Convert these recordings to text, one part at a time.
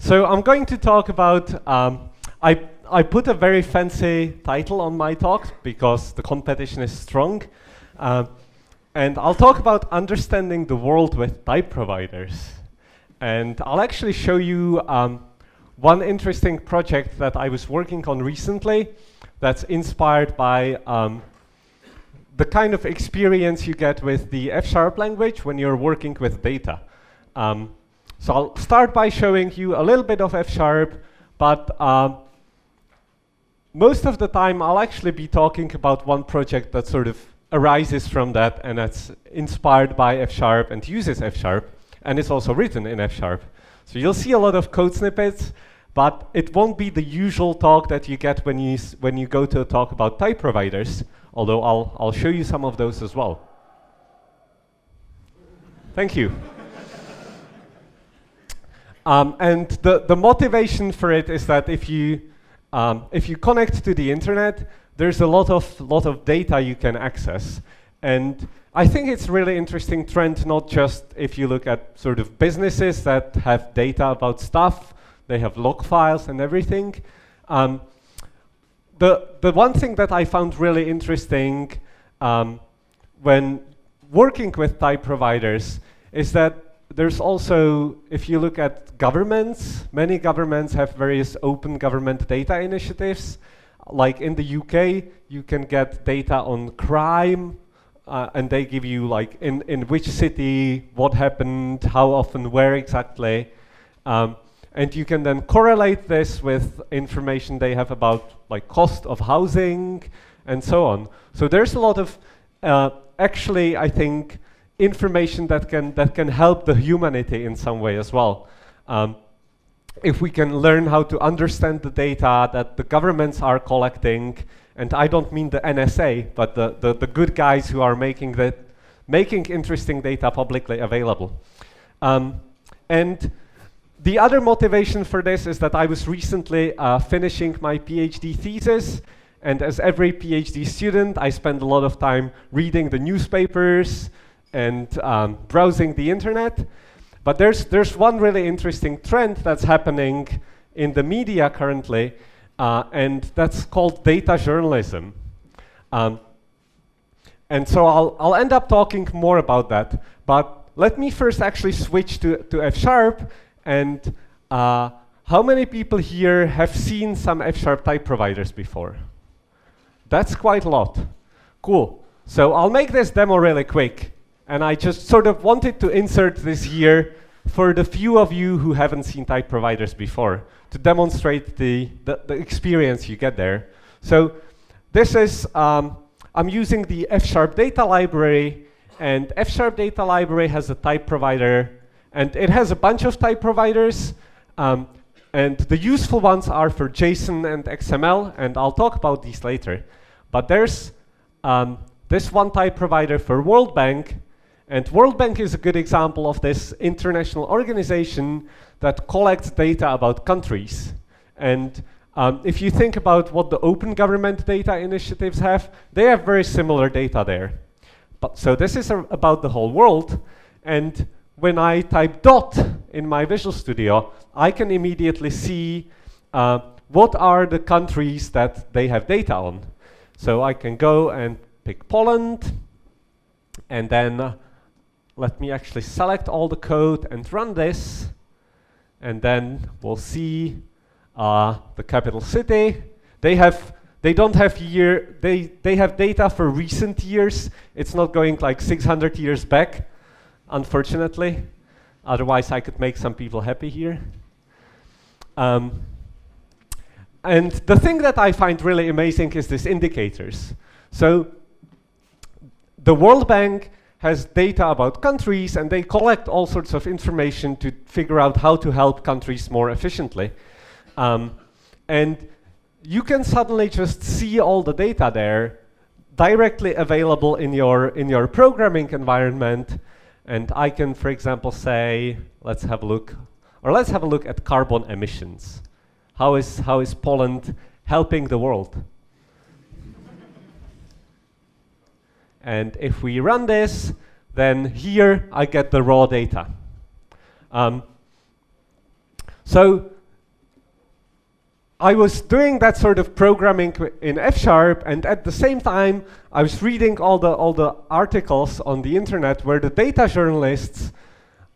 So I'm going to talk about, I put a very fancy title on my talk because the competition is strong. And I'll talk about understanding the world with type providers. And I'll actually show you one interesting project that I was working on recently that's inspired by the kind of experience you get with the Fsharp language when you're working with data. So I'll start by showing you a little bit of Fsharp, but most of the time I'll actually be talking about one project that sort of arises from that and that's inspired by Fsharp and uses Fsharp, and it's also written in Fsharp. So you'll see a lot of code snippets, but it won't be the usual talk that you get when you go to a talk about type providers, although I'll show you some of those as well. Thank you. And the motivation for it is that if you connect to the internet, there's a lot of data you can access. And I think it's a really interesting trend, not just if you look at sort of businesses that have data about stuff, they have log files and everything. The one thing that I found really interesting when working with type providers is that there's also, if you look at governments, many governments have various open government data initiatives. Like in the UK, you can get data on crime, and they give you like in which city, what happened, how often, where exactly. And you can then correlate this with information they have about like cost of housing and so on. So there's a lot of, actually, I think, information that can help the humanity in some way as well. If we can learn how to understand the data that the governments are collecting, and I don't mean the NSA, but the good guys who are making interesting data publicly available. And the other motivation for this is that I was recently finishing my PhD thesis, and as every PhD student, I spend a lot of time reading the newspapers and browsing the internet. But there's one really interesting trend that's happening in the media currently, and that's called data journalism. And so I'll end up talking more about that. But let me first actually switch to Fsharp. And how many people here have seen some Fsharp type providers before? That's quite a lot. Cool. So I'll make this demo really quick. And I just sort of wanted to insert this here for the few of you who haven't seen type providers before, to demonstrate the experience you get there. So this is, I'm using the Fsharp data library, and Fsharp data library has a type provider, and it has a bunch of type providers, and the useful ones are for JSON and XML, and I'll talk about these later. But there's this one type provider for World Bank, and World Bank is a good example of this international organization that collects data about countries. And if you think about what the open government data initiatives have, they have very similar data there. But so this is about the whole world. And when I type dot in my Visual Studio, I can immediately see what are the countries that they have data on. So I can go and pick Poland, and then let me actually select all the code and run this, and then we'll see the capital city. They have data for recent years. It's not going like 600 years back, unfortunately. Otherwise, I could make some people happy here. And the thing that I find really amazing is these indicators. So the World Bank has data about countries, and they collect all sorts of information to figure out how to help countries more efficiently. And you can suddenly just see all the data there, directly available in your programming environment. And I can, for example, say, let's have a look at carbon emissions. How is Poland helping the world? And if we run this, then here I get the raw data. So I was doing that sort of programming in Fsharp, and at the same time, I was reading all the articles on the internet where the data journalists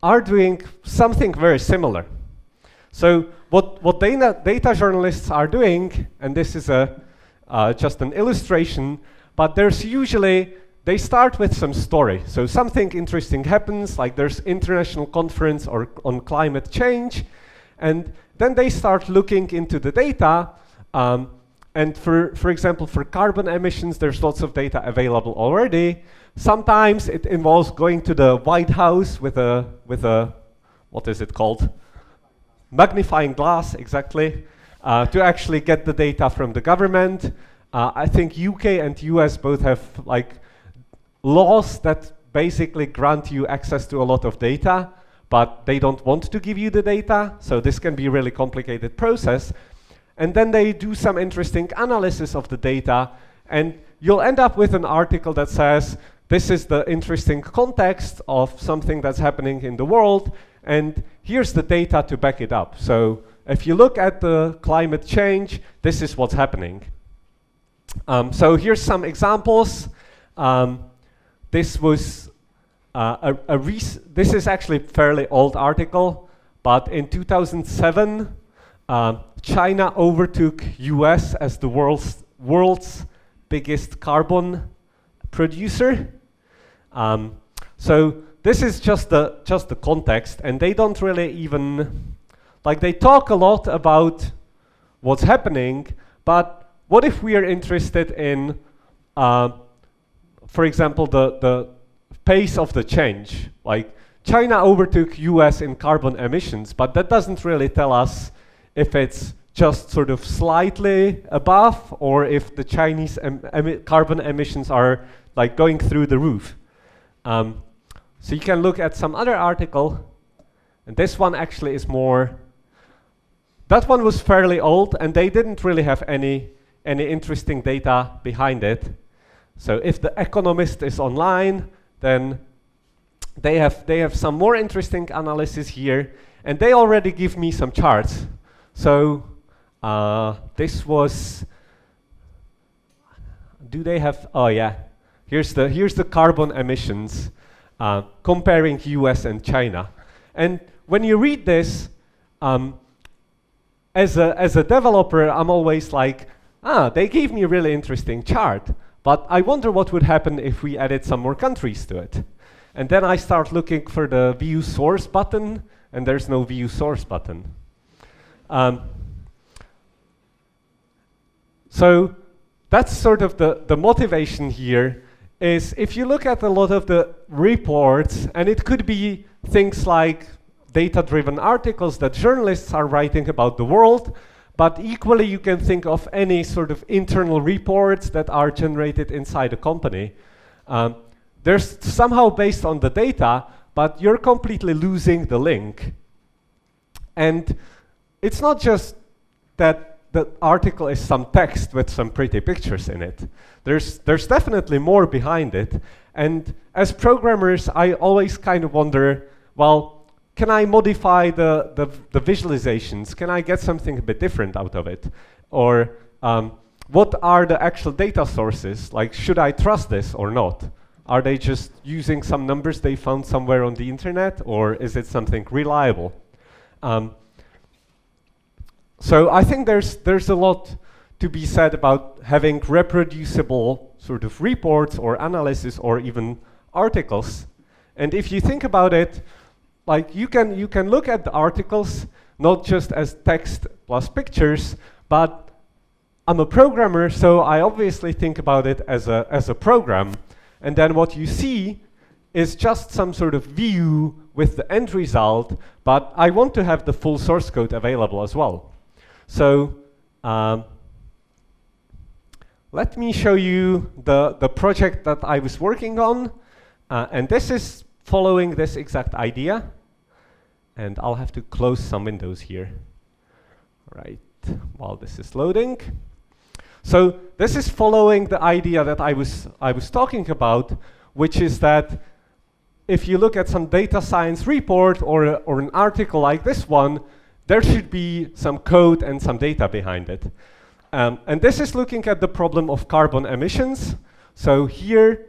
are doing something very similar. So what data journalists are doing, and this is just an illustration, but there's usually, they start with some story. So something interesting happens, like there's international conference on climate change, and then they start looking into the data, and for example, for carbon emissions, there's lots of data available already. Sometimes it involves going to the White House with a what is it called? Magnifying glass, exactly, to actually get the data from the government. I think UK and US both have like laws that basically grant you access to a lot of data, but they don't want to give you the data, so this can be a really complicated process. And then they do some interesting analysis of the data, and you'll end up with an article that says, this is the interesting context of something that's happening in the world, and here's the data to back it up. So if you look at the climate change, this is what's happening. So here's some examples. This was this is actually a fairly old article, but in 2007, China overtook US as the world's biggest carbon producer. So this is just the context, and they don't really even, like, they talk a lot about what's happening, but what if we are interested in, for example, the pace of the change? Like, China overtook US in carbon emissions, but that doesn't really tell us if it's just sort of slightly above, or if the Chinese carbon emissions are like going through the roof. So you can look at some other article, and this one actually is more, that one was fairly old, and they didn't really have any interesting data behind it. So if The Economist is online, then they have some more interesting analysis here, and they already give me some charts. So this was, do they have, oh yeah, here's the carbon emissions comparing US and China. And when you read this, as a developer, I'm always like, they gave me a really interesting chart, but I wonder what would happen if we added some more countries to it. And then I start looking for the view source button, and there's no view source button. So that's sort of the motivation here, is if you look at a lot of the reports, and it could be things like data-driven articles that journalists are writing about the world, but equally you can think of any sort of internal reports that are generated inside a company. They're somehow based on the data, but you're completely losing the link. And it's not just that the article is some text with some pretty pictures in it. There's definitely more behind it. And as programmers, I always kind of wonder, well, can I modify the visualizations? Can I get something a bit different out of it? Or what are the actual data sources? Like, should I trust this or not? Are they just using some numbers they found somewhere on the internet, or is it something reliable? So I think there's a lot to be said about having reproducible sort of reports or analysis or even articles. And if you think about it, like, you can look at the articles not just as text plus pictures, but I'm a programmer, so I obviously think about it as a program. And then what you see is just some sort of view with the end result, but I want to have the full source code available as well. So let me show you the project that I was working on. And this is following this exact idea. And I'll have to close some windows here, right, while this is loading. So this is following the idea that I was talking about, which is that if you look at some data science report or an article like this one, there should be some code and some data behind it. And this is looking at the problem of carbon emissions. So here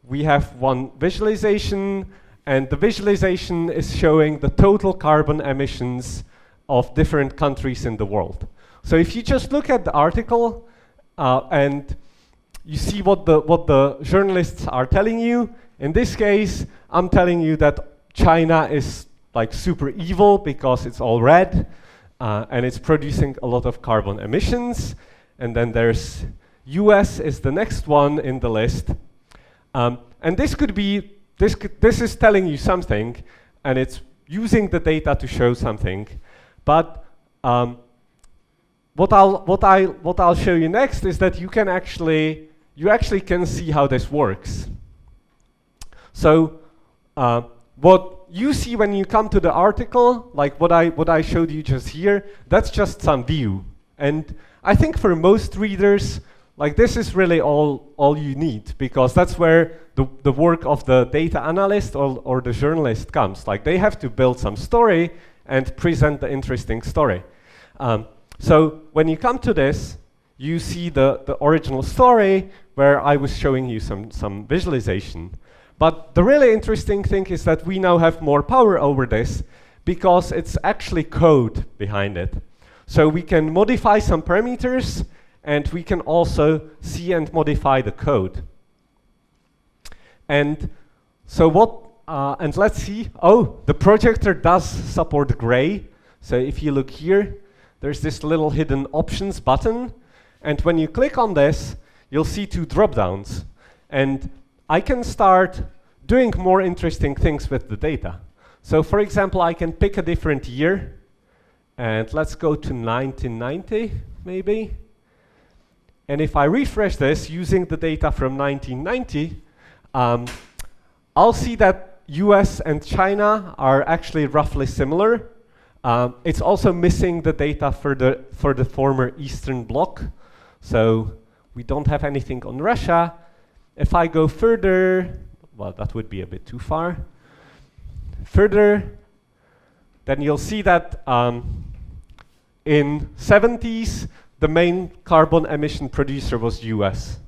we have one visualization, and the visualization is showing the total carbon emissions of different countries in the world. So if you just look at the article and you see what the journalists are telling you, in this case, I'm telling you that China is like super evil because it's all red and it's producing a lot of carbon emissions. And then there's US is the next one in the list. And this could be, this is telling you something, and it's using the data to show something. But what I'll show you next is that you actually can see how this works. So what you see when you come to the article, like what I showed you just here, that's just some view. And I think for most readers, like this is really all you need, because that's where the work of the data analyst or the journalist comes. Like they have to build some story and present the interesting story. So when you come to this, you see the original story where I was showing you some visualization. But the really interesting thing is that we now have more power over this because it's actually code behind it. So we can modify some parameters, and we can also see and modify the code. And so and let's see, the projector does support gray. So if you look here, there's this little hidden options button. And when you click on this, you'll see two drop-downs. And I can start doing more interesting things with the data. So for example, I can pick a different year. And let's go to 1990, maybe. And if I refresh this using the data from 1990, I'll see that US and China are actually roughly similar. It's also missing the data for the former Eastern Bloc. So we don't have anything on Russia. If I go further, well, that would be a bit too far. Further, then you'll see that in 70s, the main carbon emission producer was US.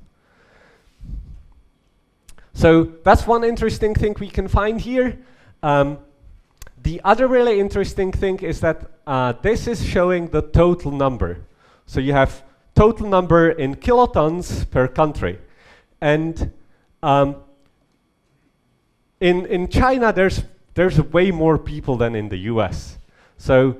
So that's one interesting thing we can find here. The other really interesting thing is that this is showing the total number. So you have total number in kilotons per country. And in China, there's way more people than in the US. So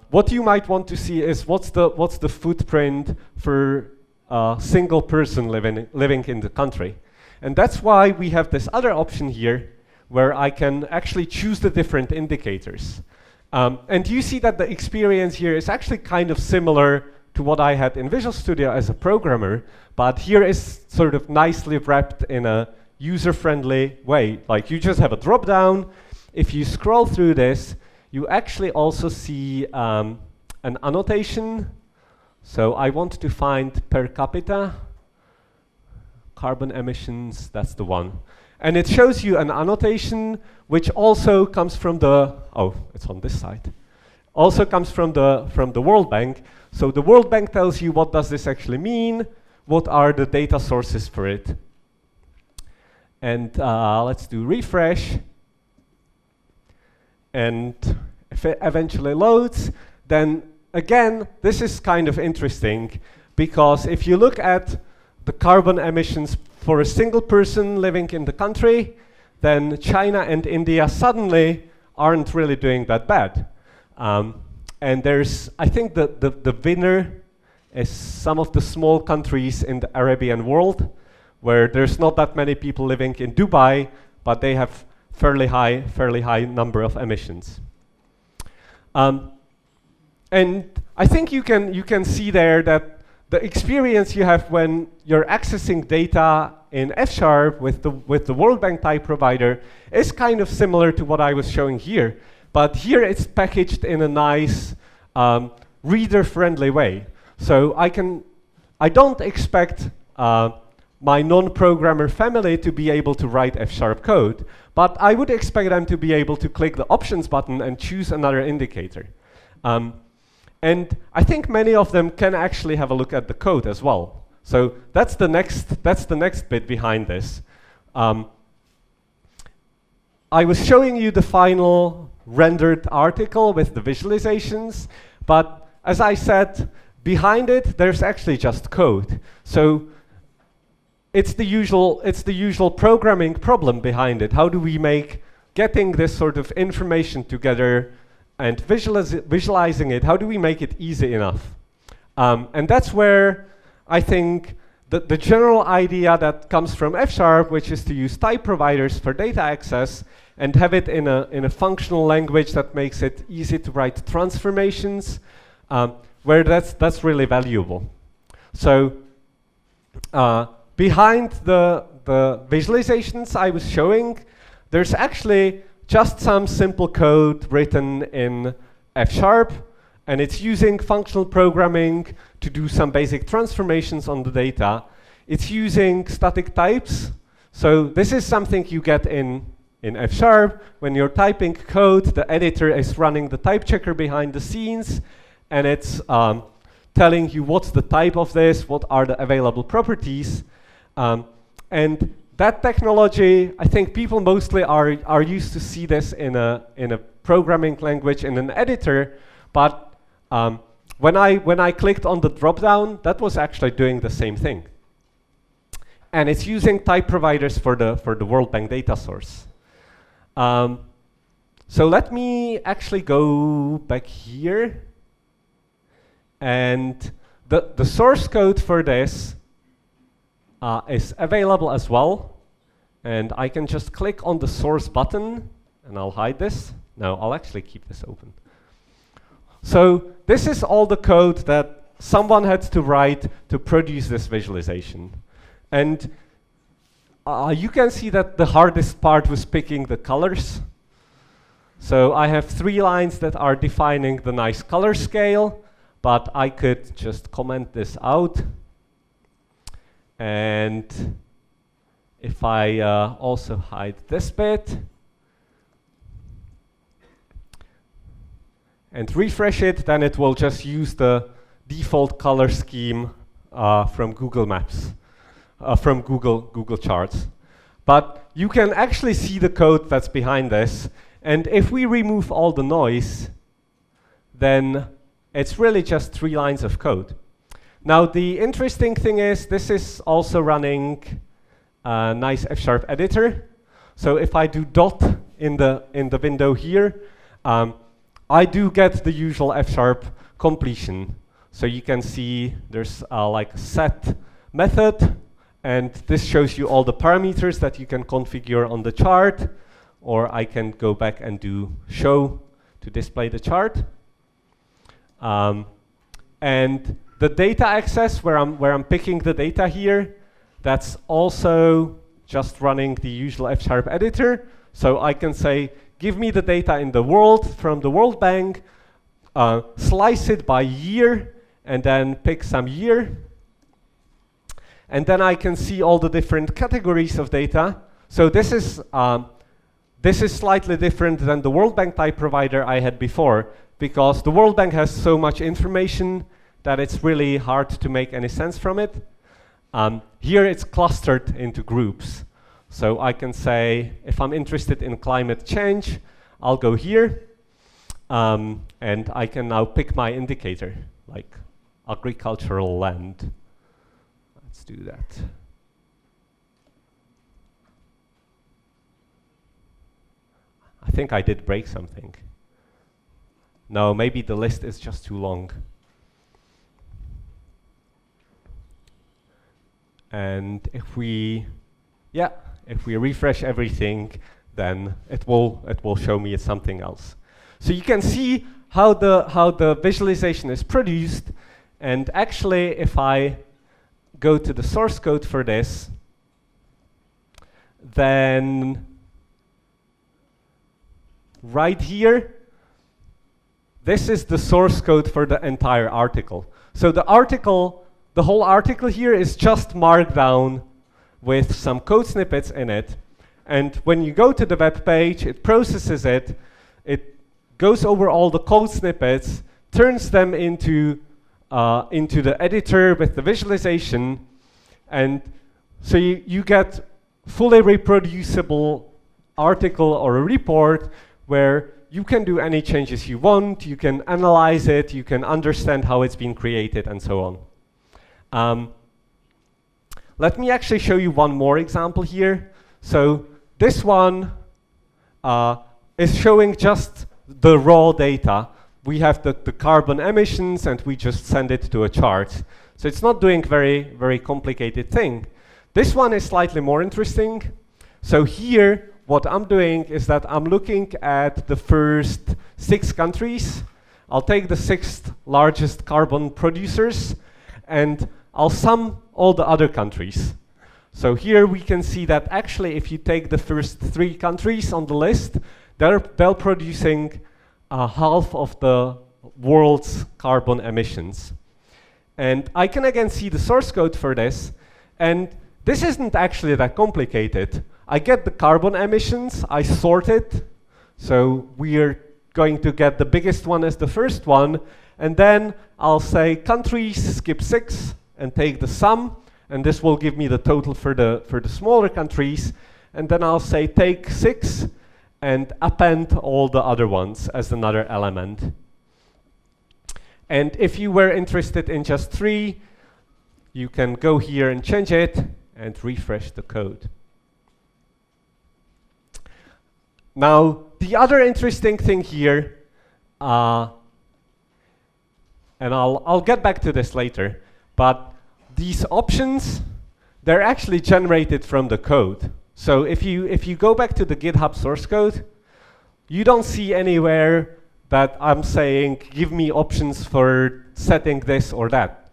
what you might want to see is what's the footprint for a single person living in the country. And that's why we have this other option here where I can actually choose the different indicators. And you see that the experience here is actually kind of similar to what I had in Visual Studio as a programmer, but here is sort of nicely wrapped in a user-friendly way. Like you just have a drop-down. If you scroll through this, you actually also see an annotation. So I want to find per capita carbon emissions, that's the one. And it shows you an annotation which also comes from the, it's on this side. Also comes from the World Bank. So the World Bank tells you what does this actually mean, what are the data sources for it. And let's do refresh. And if it eventually loads, then again, this is kind of interesting because if you look at the carbon emissions for a single person living in the country, then China and India suddenly aren't really doing that bad. And there's, I think the winner is some of the small countries in the Arabian world where there's not that many people living in Dubai, but they have fairly high number of emissions. And I think you can see there that the experience you have when you're accessing data in Fsharp with the World Bank type provider is kind of similar to what I was showing here. But here it's packaged in a nice reader-friendly way. So I don't expect my non-programmer family to be able to write F# code, but I would expect them to be able to click the options button and choose another indicator. And I think many of them can actually have a look at the code as well. So that's the next bit behind this. I was showing you the final rendered article with the visualizations, but as I said, behind it there's actually just code. So it's the usual programming problem behind it. How do we make getting this sort of information together and visualizing it, how do we make it easy enough? And that's where I think the general idea that comes from F#, which is to use type providers for data access and have it in a functional language that makes it easy to write transformations, where that's really valuable. So behind the visualizations I was showing, there's actually just some simple code written in F#, and it's using functional programming to do some basic transformations on the data. It's using static types. So this is something you get in F#. When you're typing code, the editor is running the type checker behind the scenes, and it's telling you what's the type of this, what are the available properties. And that technology, I think people mostly are used to see this in a programming language in an editor, but when I clicked on the dropdown, that was actually doing the same thing. And it's using type providers for the World Bank data source. So let me actually go back here, and the source code for this is available as well, and I can just click on the source button and I'll hide this. No, I'll actually keep this open. So this is all the code that someone had to write to produce this visualization. And you can see that the hardest part was picking the colors. So I have 3 lines that are defining the nice color scale, but I could just comment this out. And if I also hide this bit and refresh it, then it will just use the default color scheme from Google Maps, from Google Charts. But you can actually see the code that's behind this. And if we remove all the noise, then it's really just 3 lines of code. Now, the interesting thing is this is also running a nice F# editor. So if I do dot in the window here, I do get the usual F# completion. So you can see there's like a set method, and this shows you all the parameters that you can configure on the chart, or I can go back and do show to display the chart. And the data access, where I'm picking the data here, that's also just running the usual F# editor. So I can say, give me the data in the world from the World Bank, slice it by year, and then pick some year. And then I can see all the different categories of data. So this is slightly different than the World Bank type provider I had before, because the World Bank has so much information that it's really hard to make any sense from it. Here it's clustered into groups. So I can say, if I'm interested in climate change, I'll go here, and I can now pick my indicator, like agricultural land. Let's do that. I think I did break something. No, maybe the list is just too long. And if we refresh everything, then it will show me something else. So you can see how the visualization is produced. And actually, if I go to the source code for this, then right here, this is the source code for the entire article. So the whole article here is just markdown with some code snippets in it. And when you go to the web page, it processes it, it goes over all the code snippets, turns them into the editor with the visualization, and so you get fully reproducible article or a report where you can do any changes you want, you can analyze it, you can understand how it's been created, and so on. Let me actually show you one more example here. So this one is showing just the raw data. We have the carbon emissions, and we just send it to a chart. So it's not doing very complicated thing. This one is slightly more interesting. So here, what I'm doing is that I'm looking at the first 6 countries. I'll take the 6th largest carbon producers, and I'll sum all the other countries. So here we can see that actually if you take the first 3 countries on the list, they're producing half of the world's carbon emissions. And I can again see the source code for this, and this isn't actually that complicated. I get the carbon emissions, I sort it, so we're going to get the biggest one as the first one, and then I'll say countries, skip 6, and take the sum, and this will give me the total for the smaller countries, and then I'll say take 6, and append all the other ones as another element. And if you were interested in just 3, you can go here and change it and refresh the code. Now, the other interesting thing here, and I'll get back to this later, but these options, they're actually generated from the code. So if you go back to the GitHub source code, you don't see anywhere that I'm saying, give me options for setting this or that.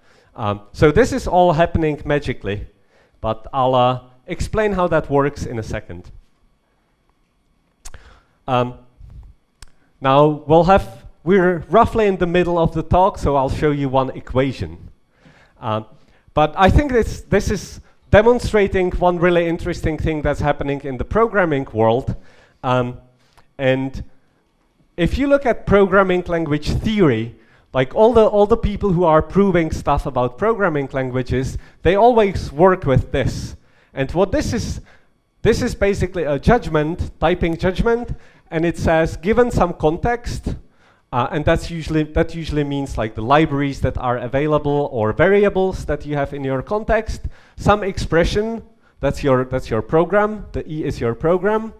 So this is all happening magically, but I'll explain how that works in a second. Now we're roughly in the middle of the talk, so I'll show you one equation. But I think this is demonstrating one really interesting thing that's happening in the programming world. And if you look at programming language theory, like all the people who are proving stuff about programming languages, they always work with this. And what this is basically a judgment, typing judgment, and it says, given some context, and that usually means like the libraries that are available or variables that you have in your context, some expression, that's your program, the E is your program,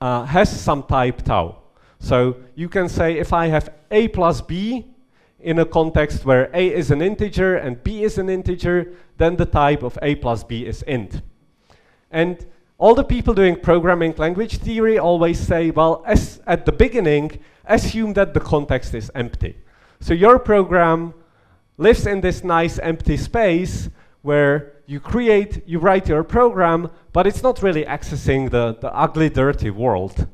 has some type tau. So you can say if I have A plus B in a context where A is an integer and B is an integer, then the type of A plus B is int. And all the people doing programming language theory always say, well, at the beginning, assume that the context is empty. So your program lives in this nice empty space where you write your program, but it's not really accessing the ugly, dirty world.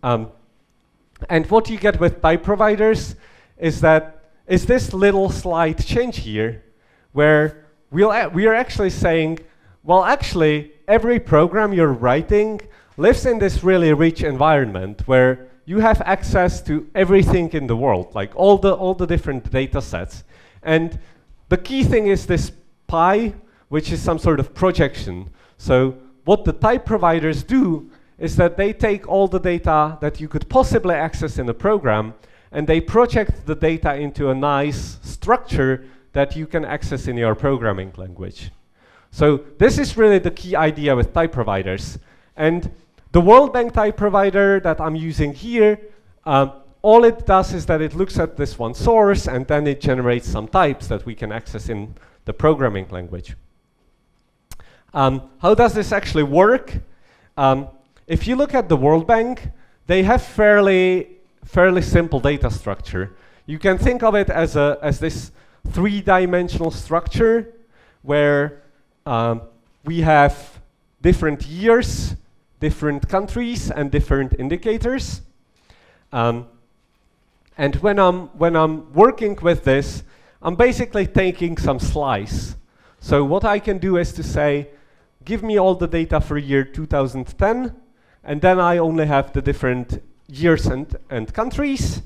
And what you get with type providers is this little slight change here, where we are actually saying, well, actually, every program you're writing lives in this really rich environment where you have access to everything in the world, like all the different data sets. And the key thing is this pi, which is some sort of projection. So what the type providers do is that they take all the data that you could possibly access in a program, and they project the data into a nice structure that you can access in your programming language. So this is really the key idea with type providers. And the World Bank type provider that I'm using here, all it does is that it looks at this one source, and then it generates some types that we can access in the programming language. How does this actually work? If you look at the World Bank, they have fairly simple data structure. You can think of it as this 3-dimensional structure where we have different years, different countries, and different indicators. And when I'm working with this, I'm basically taking some slice. So what I can do is to say, give me all the data for year 2010, and then I only have the different years and countries,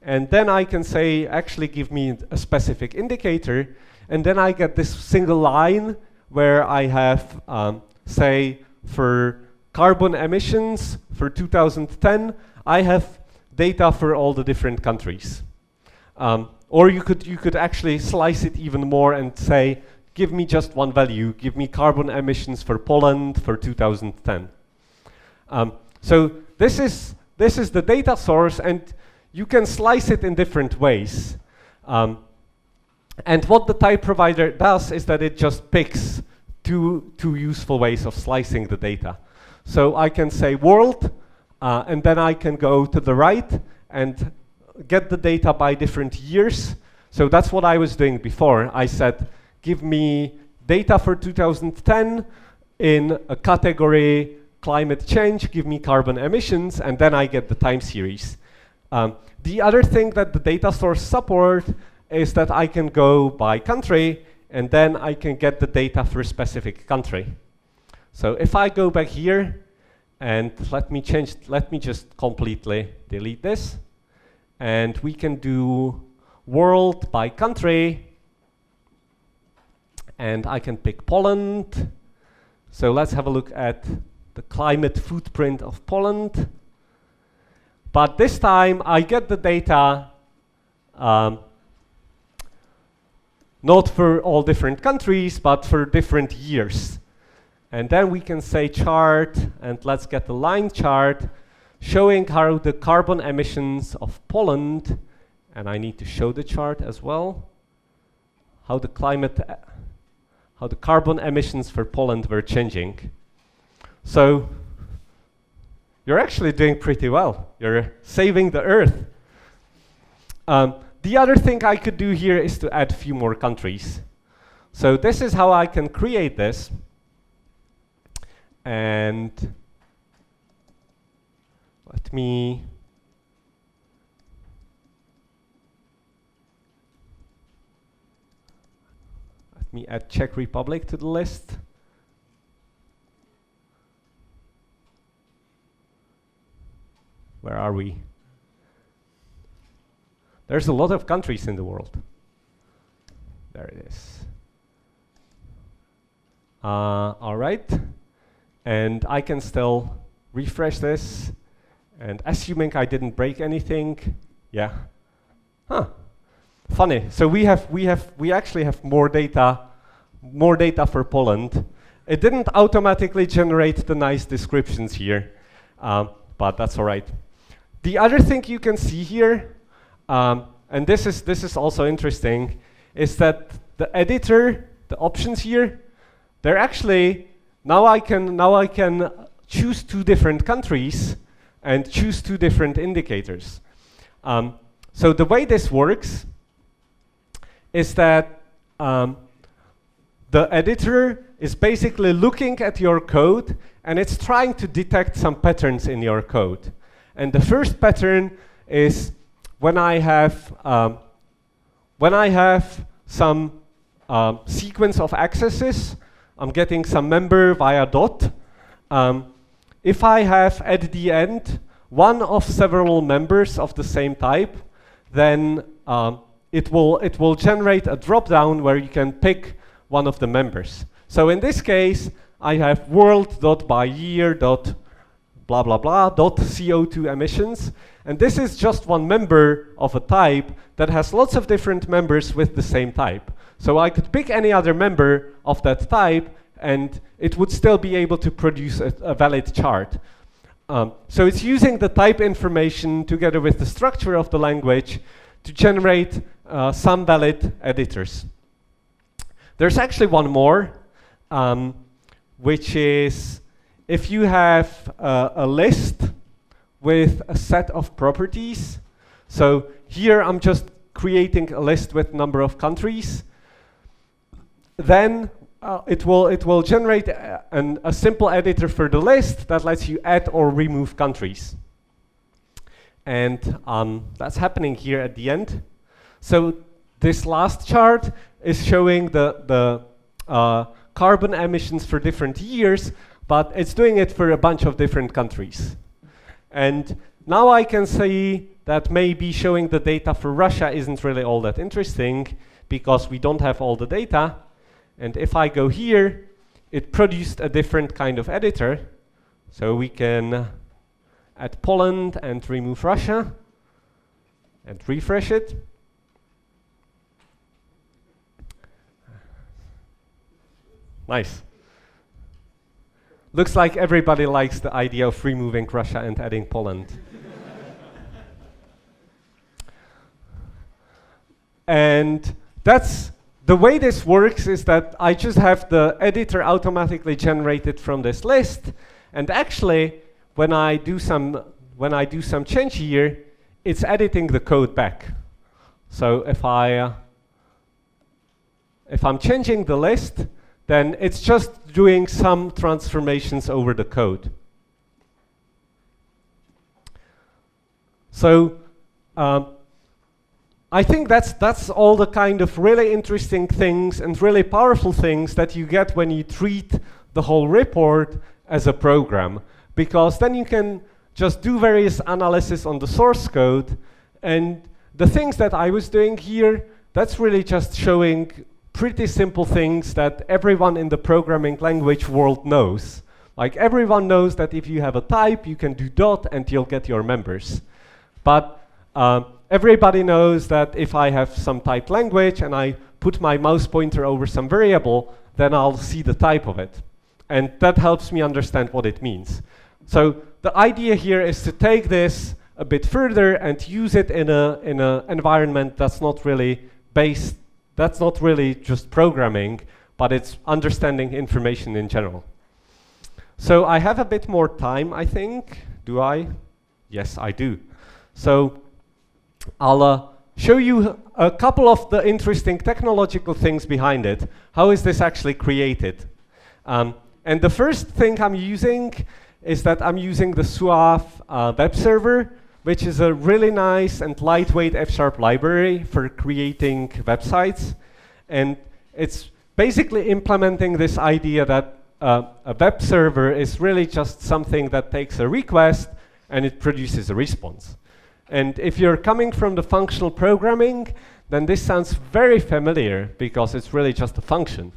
and then I can say, actually give me a specific indicator, and then I get this single line where I have, say, for carbon emissions for 2010, I have data for all the different countries. Or you could actually slice it even more and say, give me just one value, give me carbon emissions for Poland for 2010. So this is the data source, and you can slice it in different ways. And what the type provider does is that it just picks two useful ways of slicing the data. So I can say world, and then I can go to the right and get the data by different years. So that's what I was doing before. I said, give me data for 2010 in a category climate change, give me carbon emissions, and then I get the time series. The other thing that the data source support is that I can go by country, and then I can get the data for a specific country. So if I go back here, and let me just completely delete this, and we can do world by country, and I can pick Poland. So let's have a look at the climate footprint of Poland. But this time I get the data not for all different countries, but for different years. And then we can say chart, and let's get the line chart showing how the carbon emissions of Poland, and I need to show the chart as well, how the carbon emissions for Poland were changing. So you're actually doing pretty well. You're saving the earth. The other thing I could do here is to add a few more countries. So this is how I can create this. And let me add Czech Republic to the list. Where are we? There's a lot of countries in the world. There it is. All right. And I can still refresh this. And assuming I didn't break anything, yeah. Huh. Funny. So we actually have more data for Poland. It didn't automatically generate the nice descriptions here, but that's all right. The other thing you can see here, and this is also interesting, is that the editor, the options here, they're actually now I can choose two different countries and choose two different indicators. So the way this works is that the editor is basically looking at your code, and it's trying to detect some patterns in your code. And the first pattern is when I have some sequence of accesses, I'm getting some member via dot. If I have at the end one of several members of the same type, then it will generate a drop-down where you can pick one of the members. So in this case, I have world.byyear.blah blah blah .co2 emissions, and this is just one member of a type that has lots of different members with the same type. So I could pick any other member of that type, and it would still be able to produce a valid chart. So it's using the type information together with the structure of the language to generate some valid editors. There's actually one more, which is if you have a list with a set of properties. So here I'm just creating a list with number of countries. Then it will generate a simple editor for the list that lets you add or remove countries. And that's happening here at the end. So this last chart is showing the carbon emissions for different years, but it's doing it for a bunch of different countries. And now I can see that maybe showing the data for Russia isn't really all that interesting because we don't have all the data. And if I go here, it produced a different kind of editor. So we can add Poland and remove Russia and refresh it. Nice. Looks like everybody likes the idea of removing Russia and adding Poland. And that's the way this works is that I just have the editor automatically generated from this list. And actually, when I do some change here, it's editing the code back. So if I'm changing the list, then it's just doing some transformations over the code. So I think that's all the kind of really interesting things and really powerful things that you get when you treat the whole report as a program, because then you can just do various analysis on the source code. And the things that I was doing here, that's really just showing pretty simple things that everyone in the programming language world knows. Like everyone knows that if you have a type, you can do dot and you'll get your members. But everybody knows that if I have some typed language and I put my mouse pointer over some variable, then I'll see the type of it. And that helps me understand what it means. So the idea here is to take this a bit further and use it in an environment that's not really based, that's not really just programming, but it's understanding information in general. So I have a bit more time, I think. Do I? Yes, I do. So I'll show you a couple of the interesting technological things behind it. How is this actually created? And the first thing I'm using is that I'm using the Suave web server, which is a really nice and lightweight Fsharp library for creating websites. And it's basically implementing this idea that a web server is really just something that takes a request and it produces a response. And if you're coming from the functional programming, then this sounds very familiar because it's really just a function.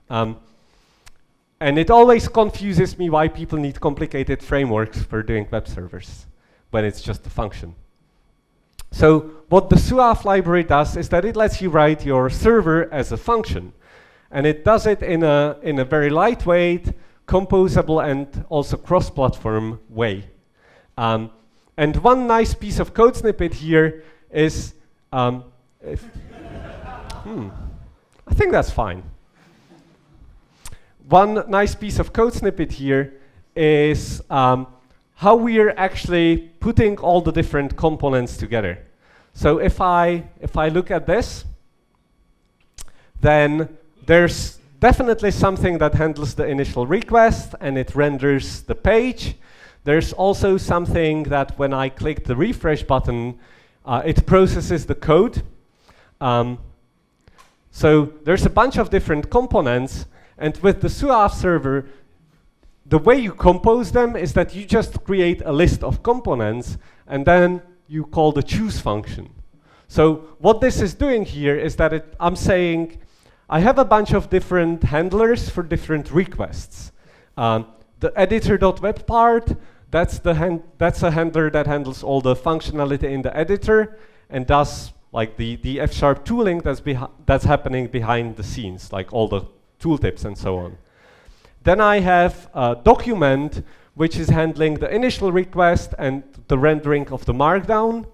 And it always confuses me why people need complicated frameworks for doing web servers when it's just a function. So what the Suave library does is that it lets you write your server as a function. And it does it in a very lightweight, composable, and also cross-platform way. And one nice piece of code snippet here is, I think that's fine. One nice piece of code snippet here is how we are actually putting all the different components together. So if I look at this, then there's definitely something that handles the initial request and it renders the page. There's also something that when I click the refresh button, it processes the code. So there's a bunch of different components, and with the Suave server, the way you compose them is that you just create a list of components and then you call the choose function. So what this is doing here is that I'm saying I have a bunch of different handlers for different requests. The editor.web part, that's a handler that handles all the functionality in the editor and does like the Fsharp tooling that's happening behind the scenes, like all the tooltips and so on. Then I have a document which is handling the initial request and the rendering of the markdown.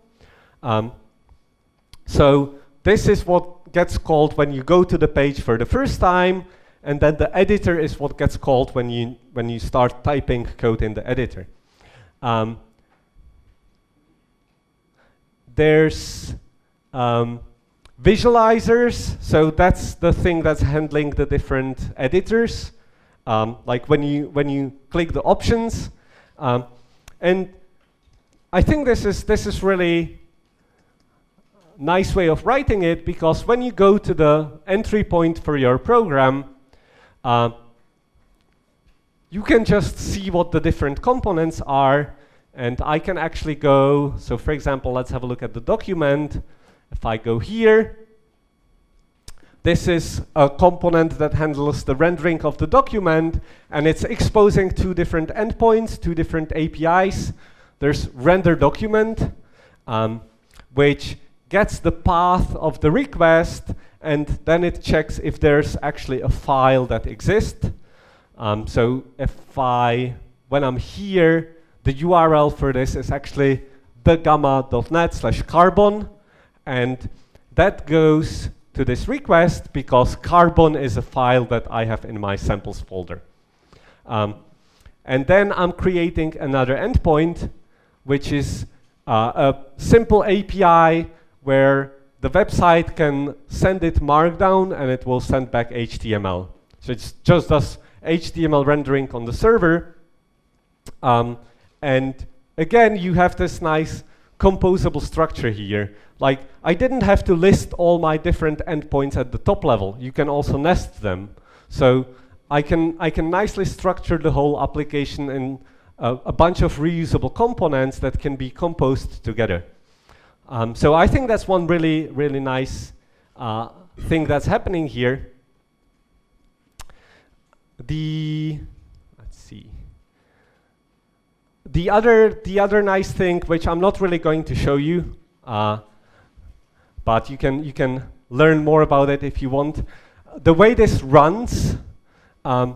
So this is what gets called when you go to the page for the first time, and then the editor is what gets called when you start typing code in the editor. There's visualizers, so that's the thing that's handling the different editors. Like when you click the options, and I think this is really nice way of writing it, because when you go to the entry point for your program, you can just see what the different components are, and I can actually go, so for example, let's have a look at the document. If I go here, this is a component that handles the rendering of the document, and it's exposing two different endpoints, two different APIs. There's render document, which gets the path of the request, and then it checks if there's actually a file that exists. So when I'm here, the URL for this is actually thegamma.net/carbon, and that goes to this request because carbon is a file that I have in my samples folder. And then I'm creating another endpoint, which is a simple API where the website can send it Markdown and it will send back HTML. So it just does HTML rendering on the server. And again, you have this nice composable structure here. Like, I didn't have to list all my different endpoints at the top level. You can also nest them. So I can nicely structure the whole application in a bunch of reusable components that can be composed together. So I think that's one really, really nice thing that's happening here. Let's see. The other nice thing, which I'm not really going to show you, but you can learn more about it if you want. The way this runs, I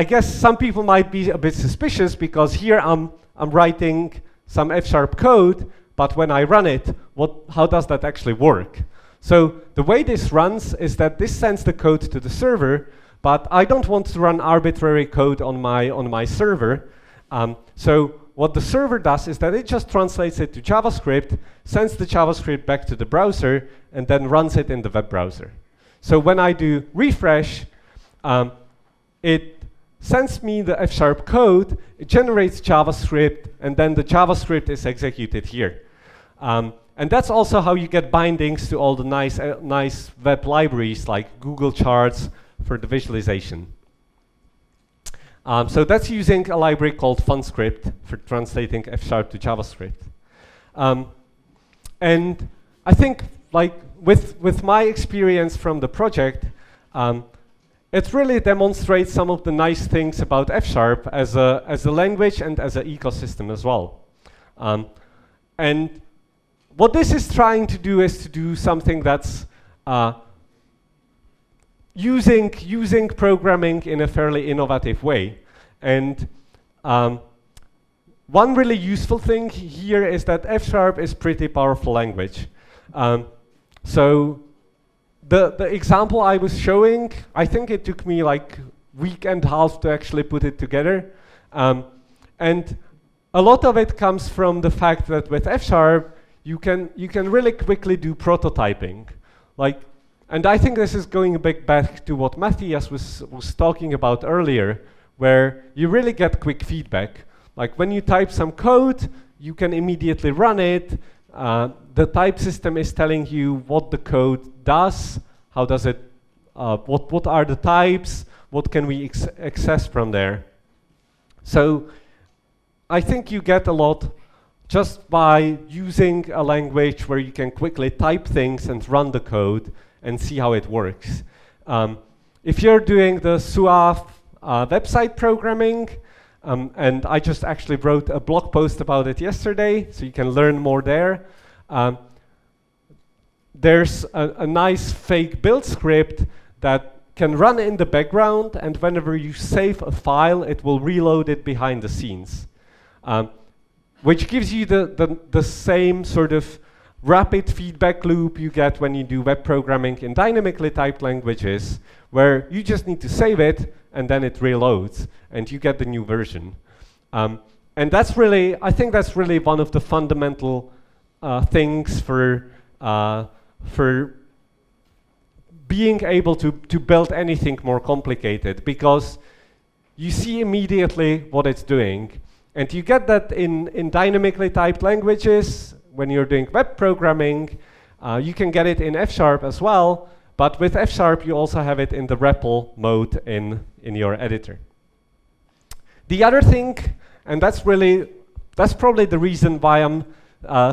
guess some people might be a bit suspicious because here I'm writing some Fsharp code, but when I run it, how does that actually work? So the way this runs is that this sends the code to the server, but I don't want to run arbitrary code on my server. So what the server does is that it just translates it to JavaScript, sends the JavaScript back to the browser, and then runs it in the web browser. So when I do refresh, it sends me the Fsharp code, it generates JavaScript, and then the JavaScript is executed here. And that's also how you get bindings to all the nice web libraries like Google Charts for the visualization. So that's using a library called FunScript for translating Fsharp to JavaScript. And I think, like, with my experience from the project, it really demonstrates some of the nice things about Fsharp as a language and as an ecosystem as well. And what this is trying to do is to do something that's using programming in a fairly innovative way. And one really useful thing here is that Fsharp is pretty powerful language. So the example I was showing, I think it took me like a week and a half to actually put it together. And a lot of it comes from the fact that with Fsharp, you can really quickly do prototyping. And I think this is going a bit back to what Matthias was talking about earlier, where you really get quick feedback. Like when you type some code, you can immediately run it. The type system is telling you what the code does, how does it, what are the types, what can we access from there. So I think you get a lot just by using a language where you can quickly type things and run the code and see how it works. If you're doing the suave website programming, and I just actually wrote a blog post about it yesterday, so you can learn more there. There's a nice fake build script that can run in the background, and whenever you save a file, it will reload it behind the scenes, which gives you the same sort of rapid feedback loop you get when you do web programming in dynamically typed languages, where you just need to save it, and then it reloads, and you get the new version. And that's really, I think that's really one of the fundamental things for being able to build anything more complicated, because you see immediately what it's doing. And you get that in dynamically typed languages. When you're doing web programming, you can get it in Fsharp as well, But with Fsharp, you also have it in the REPL mode in your editor. The other thing, and that's probably the reason why I'm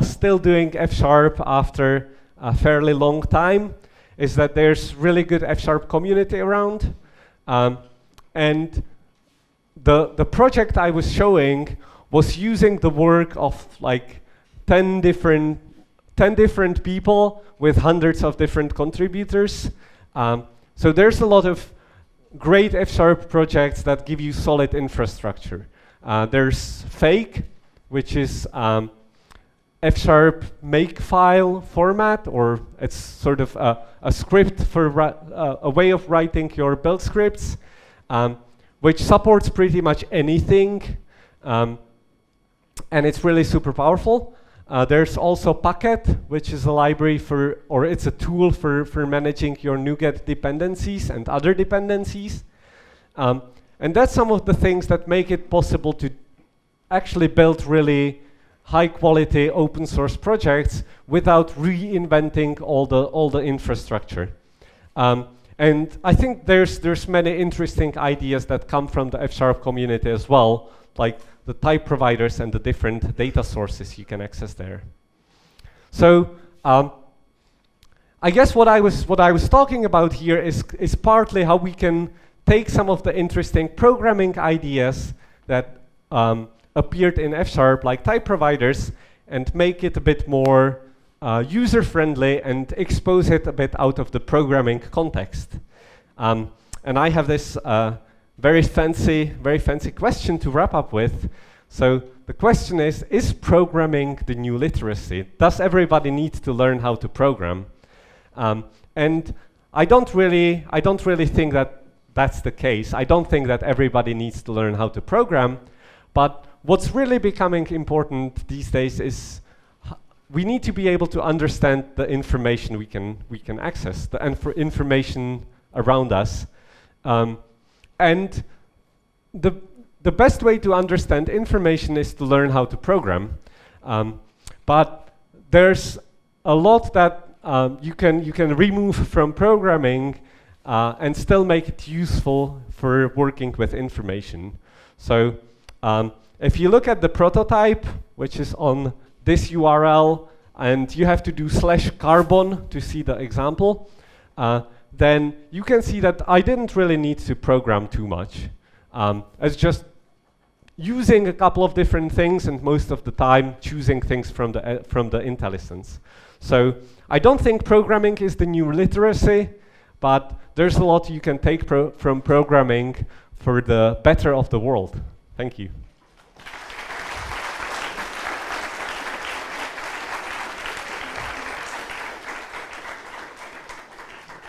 still doing Fsharp after a fairly long time, is that there's really good Fsharp community around. And the project I was showing was using the work of like 10 different people with hundreds of different contributors. So there's a lot of great Fsharp projects that give you solid infrastructure. There's Fake, which is Fsharp makefile format, or it's sort of a script for a way of writing your build scripts, which supports pretty much anything, and it's really super powerful. There's also Packet, which is a library or it's a tool for managing your NuGet dependencies and other dependencies. And that's some of the things that make it possible to actually build really high quality open source projects without reinventing all the infrastructure. And I think there's many interesting ideas that come from the Fsharp community as well, like the type providers and the different data sources you can access there. So I guess what I was talking about here is partly how we can take some of the interesting programming ideas that appeared in Fsharp, like type providers, and make it a bit more user-friendly and expose it a bit out of the programming context. And I have this very fancy question to wrap up with. So the question is programming the new literacy? Does everybody need to learn how to program? And I don't really think that that's the case. I don't think that everybody needs to learn how to program, but what's really becoming important these days is we need to be able to understand the information we can access, the information around us. And the best way to understand information is to learn how to program. But there's a lot that you can remove from programming and still make it useful for working with information. So if you look at the prototype, which is on this URL, and you have to do /carbon to see the example, then you can see that I didn't really need to program too much. It's just using a couple of different things, and most of the time choosing things from the IntelliSense. So I don't think programming is the new literacy, but there's a lot you can take from programming for the better of the world. Thank you.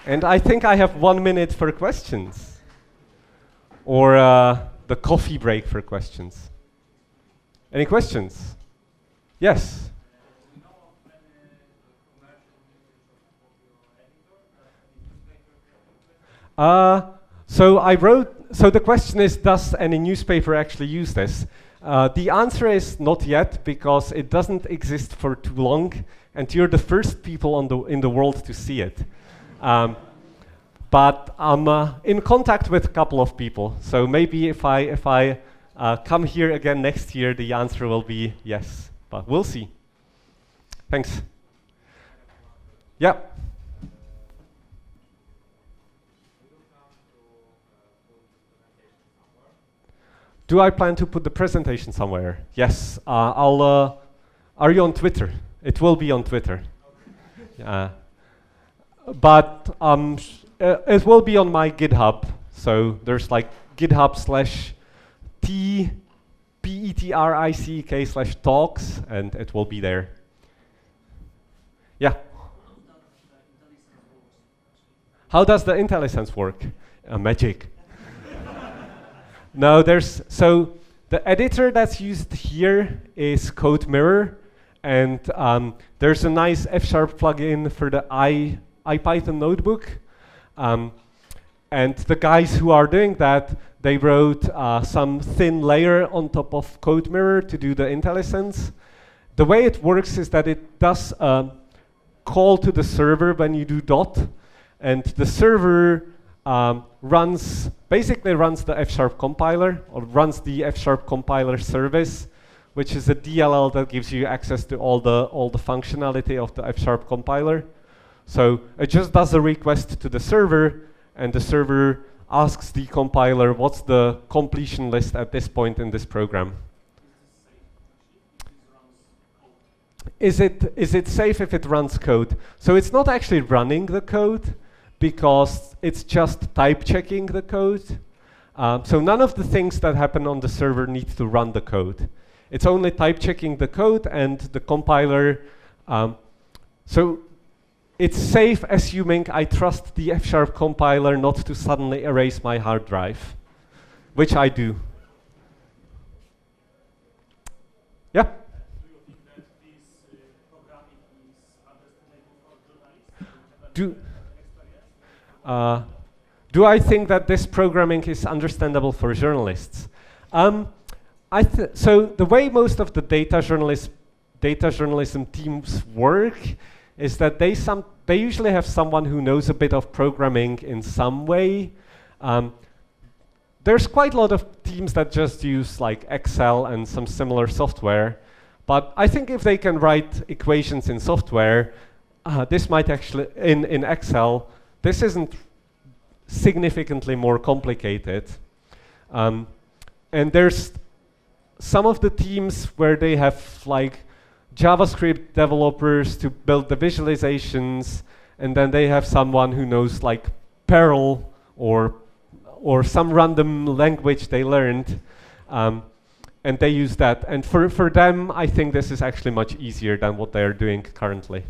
And I think I have 1 minute for questions, or the coffee break for questions. Any questions? Yes? So the question is, does any newspaper actually use this? The answer is not yet, because it doesn't exist for too long, and you're the first people in the world to see it. But I'm in contact with a couple of people, so maybe if I come here again next year, the answer will be yes, but we'll see. Thanks. Yeah. Do I plan to put the presentation somewhere? Yes. Are you on Twitter? It will be on Twitter. But it will be on my GitHub. So there's like GitHub/Petrick/talks, and it will be there. Yeah. How does the IntelliSense work? Magic. No, so the editor that's used here is CodeMirror, and there's a nice Fsharp plugin for the IPython notebook. And the guys who are doing that, they wrote some thin layer on top of CodeMirror to do the IntelliSense. The way it works is that it does call to the server when you do dot, and the server basically runs the Fsharp compiler, or runs the Fsharp compiler service, which is a DLL that gives you access to all the functionality of the Fsharp compiler. So it just does a request to the server, and the server asks the compiler what's the completion list at this point in this program. Is it safe if it runs code? So it's not actually running the code, because it's just type checking the code. So none of the things that happen on the server need to run the code. It's only type checking the code, and the compiler. So it's safe, assuming I trust the Fsharp compiler not to suddenly erase my hard drive, which I do. Yeah? Do you think that this programming is understandable for journalists? Do I think that this programming is understandable for journalists? So the way most of the data journalism teams work is that they usually have someone who knows a bit of programming in some way. There's quite a lot of teams that just use like Excel and some similar software, but I think if they can write equations in software, this might actually, in Excel, this isn't significantly more complicated. And there's some of the teams where they have like JavaScript developers to build the visualizations, and then they have someone who knows like Perl or some random language they learned, and they use that. And for them, I think this is actually much easier than what they are doing currently.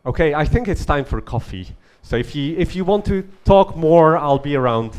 Okay, I think it's time for coffee. So if you want to talk more, I'll be around.